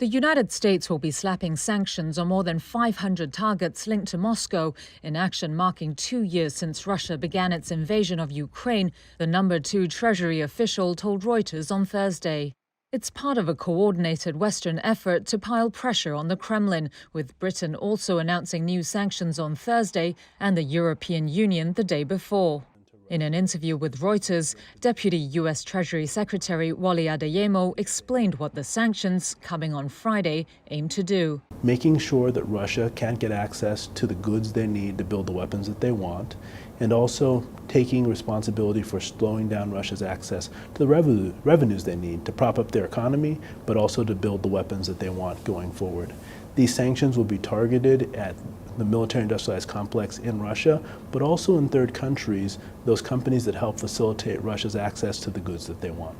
The United States will be slapping sanctions on more than 500 targets linked to Moscow in action marking 2 years since Russia began its invasion of Ukraine, the number 2 Treasury official told Reuters on Thursday. It's part of a coordinated Western effort to pile pressure on the Kremlin, with Britain also announcing new sanctions on Thursday and the European Union the day before. In an interview with Reuters, Deputy U.S. Treasury Secretary Wally Adeyemo explained what the sanctions, coming on Friday, aim to do. Making sure that Russia can't get access to the goods they need to build the weapons that they want, and also taking responsibility for slowing down Russia's access to the revenues they need to prop up their economy, but also to build the weapons that they want going forward. These sanctions will be targeted at the military-industrialized complex in Russia, but also in third countries, those companies that help facilitate Russia's access to the goods that they want.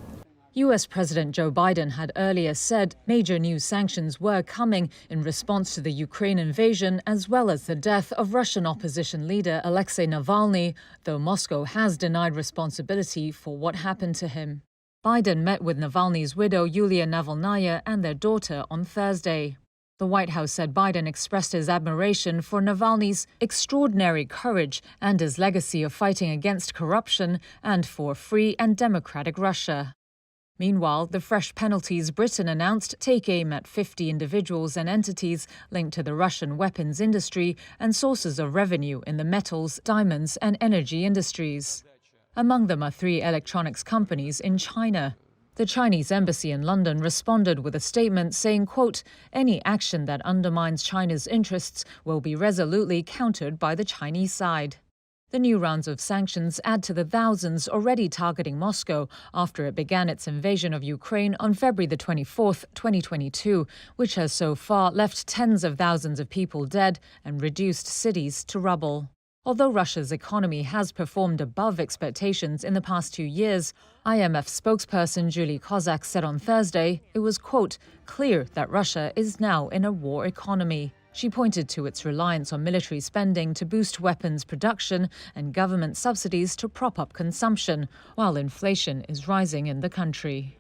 U.S. President Joe Biden had earlier said major new sanctions were coming in response to the Ukraine invasion, as well as the death of Russian opposition leader Alexei Navalny, though Moscow has denied responsibility for what happened to him. Biden met with Navalny's widow Yulia Navalnaya and their daughter on Thursday. The White House said Biden expressed his admiration for Navalny's extraordinary courage and his legacy of fighting against corruption and for free and democratic Russia. Meanwhile, the fresh penalties Britain announced take aim at 50 individuals and entities linked to the Russian weapons industry and sources of revenue in the metals, diamonds, and energy industries. Among them are 3 electronics companies in China. The Chinese embassy in London responded with a statement saying, quote, "Any action that undermines China's interests will be resolutely countered by the Chinese side." The new rounds of sanctions add to the thousands already targeting Moscow after it began its invasion of Ukraine on February the 24th, 2022, which has so far left tens of thousands of people dead and reduced cities to rubble. Although Russia's economy has performed above expectations in the past 2 years, IMF spokesperson Julie Kozak said on Thursday it was, quote, "clear that Russia is now in a war economy." She pointed to its reliance on military spending to boost weapons production and government subsidies to prop up consumption, while inflation is rising in the country.